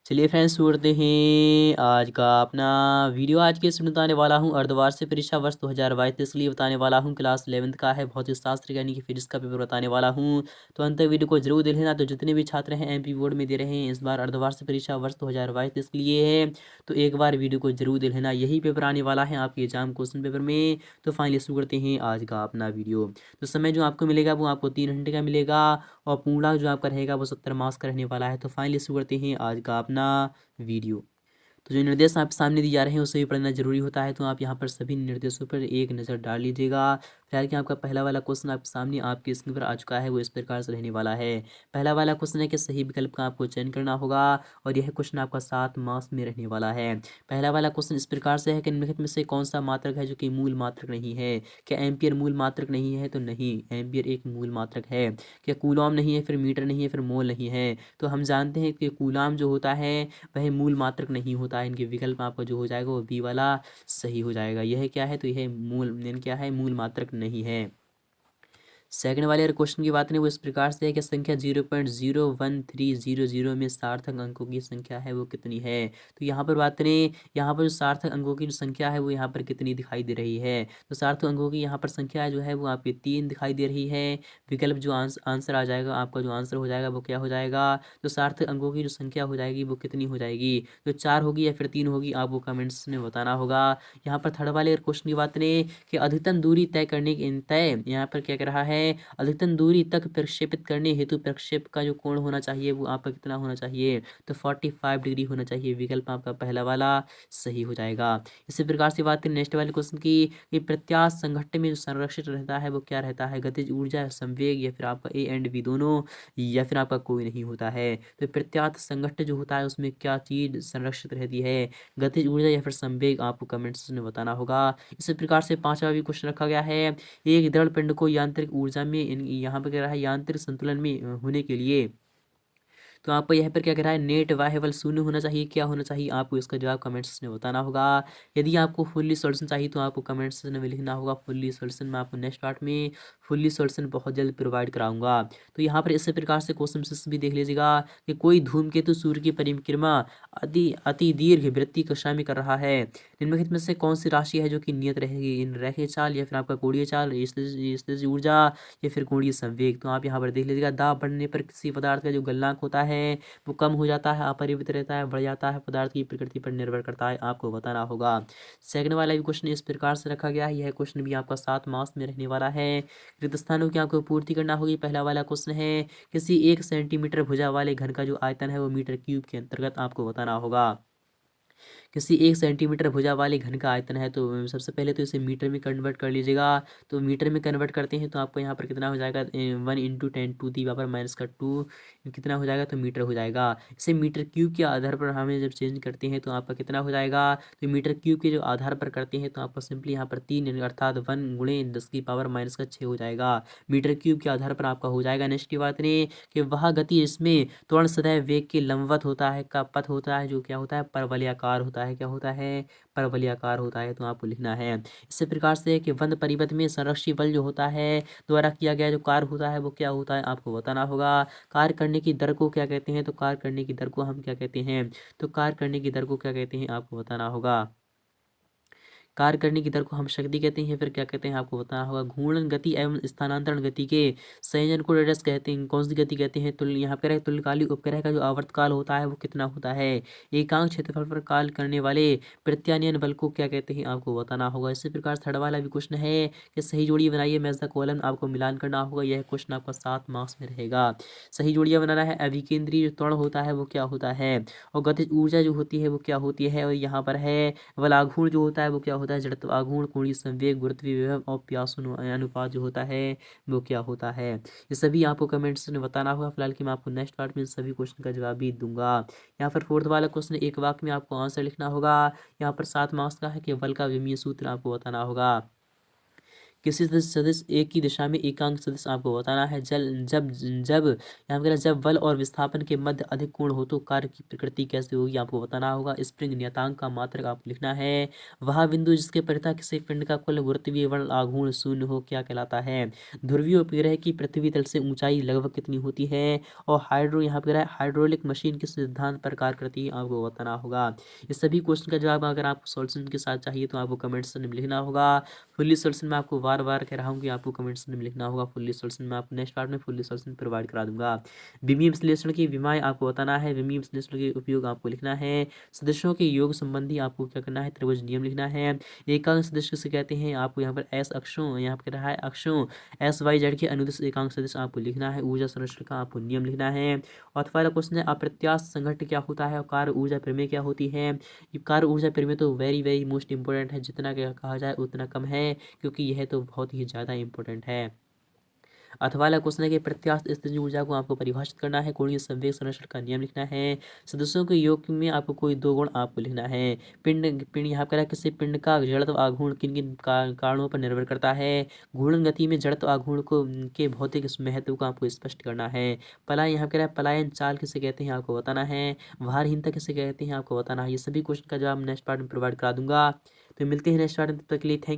चलिए फ्रेंड्स, शुरू करते हैं आज का अपना वीडियो। आज के इसमें बताने वाला हूँ अर्धवार्षिक परीक्षा वर्ष 2022 के लिए बताने वाला हूँ। क्लास 11th का है भौतिक शास्त्र यानी कि फिजिक्स का पेपर बताने वाला हूँ। तो अंत तक वीडियो को जरूर देख लेना। तो जितने भी छात्र हैं एमपी बोर्ड में दे रहे हैं इस बार अर्धवार्षिक परीक्षा वर्ष 2022 के लिए है, तो एक बार वीडियो को जरूर देख लेना। यही पेपर आने वाला है आपके एग्जाम क्वेश्चन पेपर में। तो फाइनली शुरू करते हैं आज का अपना वीडियो। तो समय जो आपको मिलेगा वो आपको 3 घंटे का मिलेगा और पूर्णांक जो आपका रहेगा वो 70 मार्क्स का रहने वाला है। तो फाइनली शुरू करते हैं आज का अपना वीडियो। तो जो निर्देश आप सामने दिए जा रहे हैं उसे भी पढ़ना जरूरी होता है, तो आप यहाँ पर सभी निर्देशों पर एक नज़र डाल लीजिएगा। फिलहाल कि आपका पहला वाला क्वेश्चन आपके सामने आपकी स्क्रीन पर आ चुका है, वो इस प्रकार से रहने वाला है। पहला वाला क्वेश्चन है कि सही विकल्प का आपको चयन करना होगा और यह क्वेश्चन आपका 7 मार्क्स में रहने वाला है। पहला वाला क्वेश्चन इस प्रकार से है कि निम्नलिखित में से कौन सा मात्रक है जो कि मूल मात्रक नहीं है। क्या एम्पियर मूल मात्रक नहीं है? तो नहीं, एम्पियर एक मूल मात्रक है। क्या कूलॉम नहीं है? फिर मीटर नहीं है, फिर मोल नहीं है। तो हम जानते हैं कि कूलॉम जो होता है वह मूल मात्रक नहीं होता है। इनके विकल्प आपका जो हो जाएगा वो बी वाला सही हो जाएगा। यह क्या है? तो यह मूल क्या है? मूल मात्रक नहीं है। सेकंड वाले अगर क्वेश्चन की बात करें वो इस प्रकार से है कि संख्या 0.01300 में सार्थक अंकों की संख्या है वो कितनी है। तो यहाँ पर बात करें, यहाँ पर जो सार्थक अंकों की जो संख्या है वो यहाँ पर कितनी दिखाई दे रही है। तो सार्थक अंकों की यहाँ पर संख्या जो है वो आपकी 3 दिखाई दे रही है। विकल्प जो आंसर आ जाएगा आपका, जो आंसर हो जाएगा वो क्या हो जाएगा? तो सार्थक अंकों की जो संख्या हो जाएगी वो कितनी हो जाएगी? तो 4 होगी या फिर 3 होगी, आपको कमेंट्स में बताना होगा। यहाँ पर थर्ड वाले क्वेश्चन की बात करें कि अधिकतम दूरी तय करने की तय यहाँ पर क्या कर रहा है, अधिकतम दूरी तक प्रक्षेपित करने हेतु प्रक्षेप का जो कोण होना चाहिए वो आपका कितना होना चाहिए? तो 45 डिग्री होना चाहिए। विकल्प आपका पहला वाला सही हो जाएगा। इसी प्रकार से बात करें नेक्स्ट वाले क्वेश्चन की कि प्रत्यास्थ संघट्ट में जो संरक्षित रहता है वो क्या रहता है? गतिज ऊर्जा, संवेग, या फिर आपका ए एंड बी दोनों, या फिर आपका कोई नहीं होता है। तो प्रत्यास्थ संघट्ट जो होता है उसमें क्या चीज संरक्षित रहती है? गतिज ऊर्जा या फिर संवेग, आपको कमेंट्स में बताना होगा। इसी प्रकार से पांचवा भी क्वेश्चन रखा गया है, एक दृढ़ पिंड को यांत्रिक ऊर्जा में यहाँ पर कह रहा है यांत्रिक संतुलन में होने के लिए, तो आपको यहाँ पर क्या कह रहा है, नेट वाहेबल शून्य होना चाहिए। क्या होना चाहिए? आपको इसका जवाब कमेंट्स में बताना होगा। यदि आपको फुल्ली सोल्यूशन चाहिए तो आपको कमेंट्स में लिखना होगा फुल्ली सोल्यूशन। मैं आपको नेक्स्ट पार्ट में फुल्ली सोल्यूशन बहुत जल्द प्रोवाइड कराऊंगा। तो यहाँ पर इसी प्रकार से क्वेश्चन भी देख लीजिएगा कि कोई धूमकेतु सूर्य की परिक्रमा अति अति दीर्घ वृत्तीय कक्षा में कर रहा है। निम्नलिखित में से कौन सी राशि है जो कि नियत रहेगी? इन रेखीय चाल, या फिर आपका कोणीय चाल, स्थितिज ऊर्जा, या फिर कोणीय संवेग। तो आप यहाँ पर देख लीजिएगा, दाब बढ़ने पर किसी पदार्थ का जो गलनांक होता है वो कम हो जाता है, अपरिवर्तित रहता है, बढ़ जाता है, पदार्थ की प्रकृति पर निर्भर करता है, आपको बताना होगा। सेकंड वाला भी क्वेश्चन इस प्रकार से रखा गया है। यह क्वेश्चन भी आपका 7 मार्क्स में रहने वाला है। रिक्त स्थानों की आपको पूर्ति करना होगी। पहला वाला क्वेश्चन है, किसी 1 सेंटीमीटर भुजा वाले घन का जो आयतन है वो मीटर क्यूब के अंतर्गत आपको बताना होगा। किसी 1 सेंटीमीटर भुजा वाले घन का आयतन है, तो सबसे पहले तो इसे मीटर में कन्वर्ट कर लीजिएगा। तो मीटर में कन्वर्ट करते हैं तो आपको यहाँ पर कितना हो जाएगा, 1 × 10⁻², कितना हो जाएगा? तो मीटर हो जाएगा। इसे मीटर क्यूब के आधार पर हमें जब चेंज करते हैं तो आपका कितना हो जाएगा? तो मीटर क्यूब के जो आधार पर करते हैं तो आपको सिंपली यहाँ पर 3 अर्थात 1 × 10⁻⁻6 हो जाएगा। मीटर क्यूब के आधार पर आपका हो जाएगा। नेक्स्ट की बात करें कि वह गति इसमें त्वरण सदैव वेग के लंबवत होता है का पथ होता है जो क्या होता है? परवलयाकार होता है। क्या होता है? परवलयाकार होता है। तो आपको लिखना है इसी प्रकार से कि बंद परिपथ में संरक्षी बल जो होता है द्वारा किया गया जो कार्य होता है वो क्या होता है, आपको बताना होगा। कार्य करने की दर को क्या कहते हैं? तो कार्य करने की दर को हम क्या कहते हैं? तो कार्य करने की दर को क्या कहते हैं, आपको बताना होगा। कार्य करने की दर को हम शक्ति कहते हैं, फिर क्या कहते हैं आपको बताना होगा। घूर्णन गति एवं स्थानांतरण गति के संयोजन को रेडियस कहते हैं। कौन सी गति कहते हैं? तुल्य यहाँ पर तुल्यकालिक उपग्रह का जो आवर्तकाल होता है वो कितना होता है? एकांक क्षेत्रफल पर कार्य करने वाले प्रत्यानयन बल को क्या कहते हैं, आपको बताना होगा। इसी प्रकार थर्ड वाला भी क्वेश्चन है कि सही जोड़ी बनाइए, मैच द कॉलम, आपको मिलान करना होगा। यह क्वेश्चन आपका 7 मार्क्स में रहेगा। सही जोड़ियां बनाना है। अभिकेंद्रीय जो त्वरण होता है वो क्या होता है, और गतिज ऊर्जा जो होती है वो क्या होती है, और यहाँ पर है वलाघूर्ण जो होता है वो क्या होता है, जड़त्व आघूर्ण, कोणीय संवेग, गुरुत्वीय विभव और प्यासुन अनुपात जो होता है वो क्या होता है। ये सभी आपको कमेंट्स में बताना होगा। फिलहाल कि मैं आपको नेक्स्ट पार्ट में सभी क्वेश्चन का जवाब भी दूंगा। यहाँ पर फोर्थ वाला क्वेश्चन एक वाक्य में आपको आंसर लिखना होगा। यहाँ पर 7 मार्क्स का है कि बल का विमीय सूत्र आपको बताना होगा। किसी सदिश एक ही दिशा में एकांक सदिश आपको बताना है। जब जब यहाँ पर जब बल और विस्थापन के मध्य अधिक कोण हो तो कार्य की प्रकृति कैसे होगी आपको बताना होगा। स्प्रिंग नियतांक का मात्रक आपको लिखना है। वह बिंदु जिसके परितः किसी पिंड का कुल गुरुत्वीय बल आघूर्ण शून्य हो क्या कहलाता है। ध्रुवीय उपग्रह की पृथ्वी तल से ऊंचाई लगभग कितनी होती है। और यहाँ पर हाइड्रोलिक मशीन किस सिद्धांत पर कार्य करती है आपको बताना होगा। इस सभी क्वेश्चन का जवाब अगर आपको सॉल्यूशन के साथ चाहिए तो आपको कमेंट सेक्शन में लिखना होगा। फुल्ली सॉल्यूशन में आपको बार बार कह रहा हूँ कि आपको कमेंट सेक्शन में लिखना होगा। फुल्ली सॉल्यूशन में आपको नेक्स्ट पार्ट में फुल्ली सॉल्यूशन प्रोवाइड करा दूंगा। विमीय विश्लेषण की विमाएं आपको बताना है। विमीय विश्लेषण के उपयोग आपको लिखना है। सदस्यों के योग संबंधी आपको क्या करना है, त्रिभुज नियम लिखना है। एकांक सदिश किसे कहते हैं आपको यहाँ पर एस अक्षों, यहाँ पर कह रहा है अक्षों एस वाई जेड के अनुदिश एकांक सदिश आपको लिखना है। ऊर्जा संरक्षण का आपको नियम लिखना है। और पहला क्वेश्चन है अप्रत्यास्थ संघट्ट क्या होता है और कार्य ऊर्जा प्रमेय क्या होती है। ये कार्य ऊर्जा प्रमेय तो वेरी वेरी मोस्ट इंपॉर्टेंट है, जितना क्या कहा जाए उतना कम है, क्योंकि यह तो बहुत ही ज़्यादा इंपॉर्टेंट है। अथवा वाला क्वेश्चन है कि प्रत्यास्थ स्थितिज ऊर्जा को आपको परिभाषित करना है। कोणीय संवेग संरक्षण का नियम लिखना है। सदस्यों के योग में आपको कोई दो गुण आपको लिखना है। पिंड पिंड यहाँ पर किसी पिंड का जड़त्व आघूर्ण किन किन कारणों पर निर्भर करता है। घूर्णन गति में जड़त्व आघूर्ण को के भौतिक महत्व को आपको स्पष्ट करना है। पलायन यहाँ पर पलायन चाल किसे कहते हैं आपको बताना है। भारहीनता किसे कहते हैं आपको बताना है। ये सभी क्वेश्चन का जवाब नेक्स्ट पार्ट में प्रोवाइड करा दूंगा। तो मिलते हैं नेक्स्ट पार्ट में, तब तक के लिए थैंक